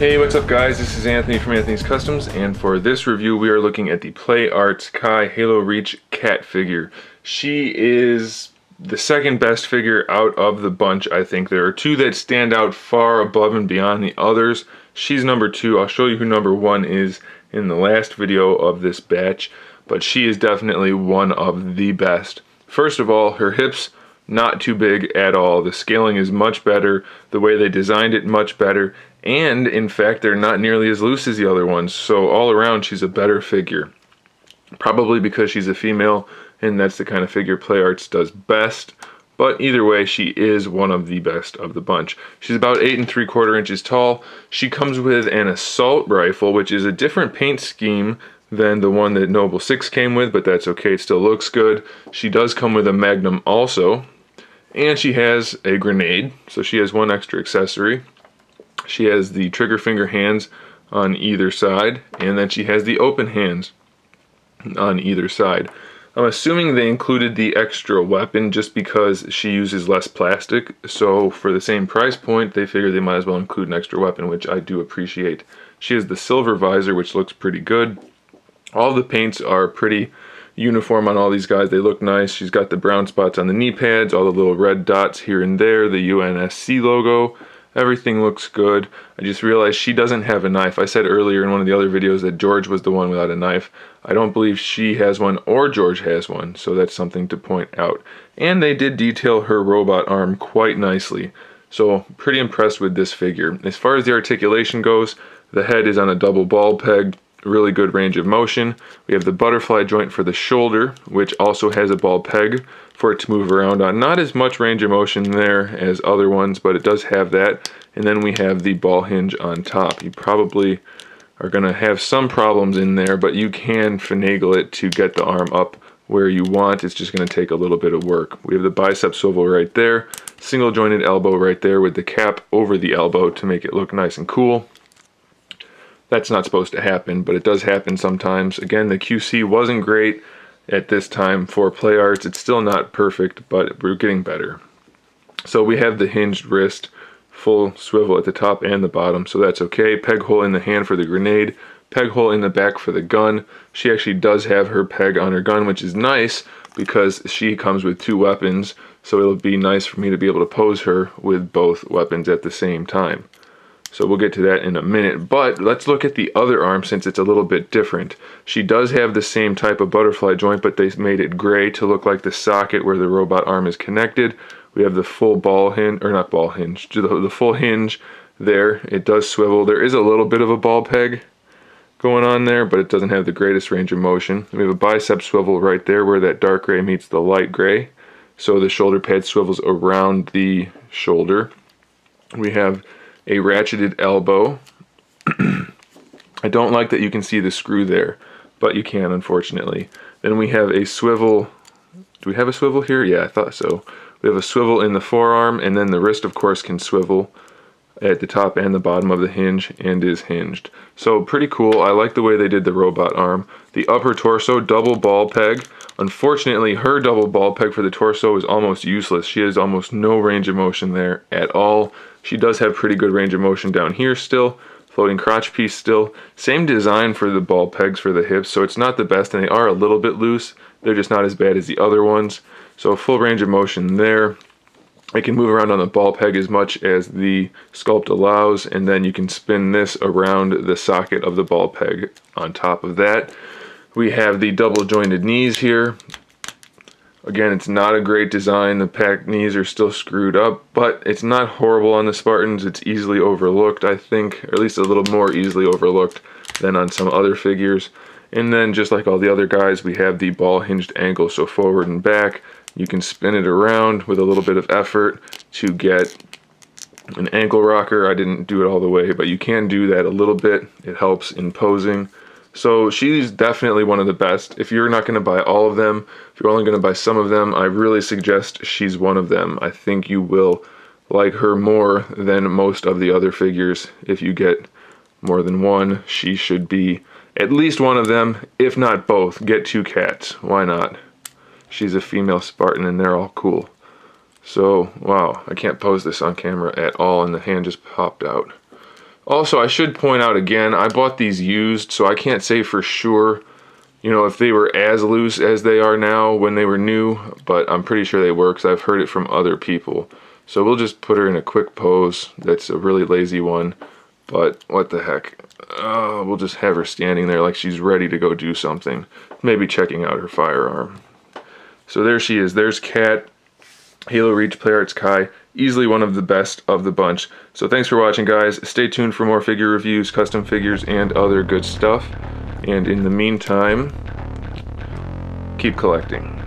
Hey, what's up guys? This is Anthony from Anthony's Customs, and for this review we are looking at the Play Arts Kai Halo Reach cat figure. She is the second best figure out of the bunch, I think. There are two that stand out far above and beyond the others. She's number two. I'll show you who number one is in the last video of this batch, but she is definitely one of the best. First of all, her hips, not too big at all. The scaling is much better, the way they designed it much better, and in fact they're not nearly as loose as the other ones, so all around she's a better figure. Probably because she's a female and that's the kind of figure Play Arts does best, but either way she is one of the best of the bunch. She's about 8 3/4 inches tall. She comes with an assault rifle, which is a different paint scheme than the one that Noble 6 came with, but that's okay, it still looks good. She does come with a Magnum also, and she has a grenade, so she has one extra accessory. She has the trigger finger hands on either side, and then she has the open hands on either side. I'm assuming they included the extra weapon just because she uses less plastic, so for the same price point they figured they might as well include an extra weapon, which I do appreciate. She has the silver visor, which looks pretty good. All the paints are pretty uniform on all these guys. They look nice. She's got the brown spots on the knee pads, all the little red dots here and there, the UNSC logo. Everything looks good. I just realized she doesn't have a knife. I said earlier in one of the other videos that George was the one without a knife. I don't believe she has one or George has one, so that's something to point out. And they did detail her robot arm quite nicely, so pretty impressed with this figure. As far as the articulation goes, the head is on a double ball peg, really good range of motion. We have the butterfly joint for the shoulder, which also has a ball peg for it to move around on. Not as much range of motion there as other ones, but it does have that. And then we have the ball hinge on top. You probably are going to have some problems in there, but you can finagle it to get the arm up where you want. It's just going to take a little bit of work. We have the bicep swivel right there, single jointed elbow right there with the cap over the elbow to make it look nice and cool. That's not supposed to happen, but it does happen sometimes. Again, the QC wasn't great at this time for Play Arts. It's still not perfect, but we're getting better. So we have the hinged wrist, full swivel at the top and the bottom, so that's okay. Peg hole in the hand for the grenade, peg hole in the back for the gun. She actually does have her peg on her gun, which is nice because she comes with two weapons, so it'll be nice for me to be able to pose her with both weapons at the same time. So we'll get to that in a minute, but let's look at the other arm since it's a little bit different. She does have the same type of butterfly joint, but they made it gray to look like the socket where the robot arm is connected. We have the full ball hinge, or not ball hinge, the full hinge there. It does swivel. There is a little bit of a ball peg going on there, but it doesn't have the greatest range of motion. We have a bicep swivel right there where that dark gray meets the light gray. So the shoulder pad swivels around the shoulder. We have a ratcheted elbow. I don't like that you can see the screw there, but you can, unfortunately. Then we have a swivel. Do we have a swivel here? Yeah, I thought so. We have a swivel in the forearm, and then the wrist, of course, can swivel at the top and the bottom of the hinge and is hinged. So pretty cool. I like the way they did the robot arm. The upper torso, double ball peg. Unfortunately, her double ball peg for the torso is almost useless. She has almost no range of motion there at all. She does have pretty good range of motion down here still. Floating crotch piece still. Same design for the ball pegs for the hips, so it's not the best, and they are a little bit loose. They're just not as bad as the other ones. So full range of motion there. It can move around on the ball peg as much as the sculpt allows, and then you can spin this around the socket of the ball peg on top of that. We have the double jointed knees here. Again, it's not a great design. The packed knees are still screwed up, but it's not horrible on the Spartans. It's easily overlooked, I think, or at least a little more easily overlooked than on some other figures. And then, just like all the other guys, we have the ball hinged ankle, so forward and back. You can spin it around with a little bit of effort to get an ankle rocker. I didn't do it all the way, but you can do that a little bit. It helps in posing. So she's definitely one of the best. If you're not going to buy all of them, if you're only going to buy some of them, I really suggest she's one of them. I think you will like her more than most of the other figures. If you get more than one, she should be at least one of them, if not both. Get two cats. Why not? She's a female Spartan and they're all cool. So, wow, I can't pose this on camera at all and the hand just popped out. Also, I should point out again, I bought these used, so I can't say for sure, you know, if they were as loose as they are now when they were new, but I'm pretty sure they were because I've heard it from other people. So we'll just put her in a quick pose. That's a really lazy one, but what the heck. We'll just have her standing there like she's ready to go do something. Maybe checking out her firearm. So there she is. There's Kat, Halo Reach Play Arts Kai. Easily one of the best of the bunch. So thanks for watching, guys. Stay tuned for more figure reviews, custom figures, and other good stuff. And in the meantime, keep collecting.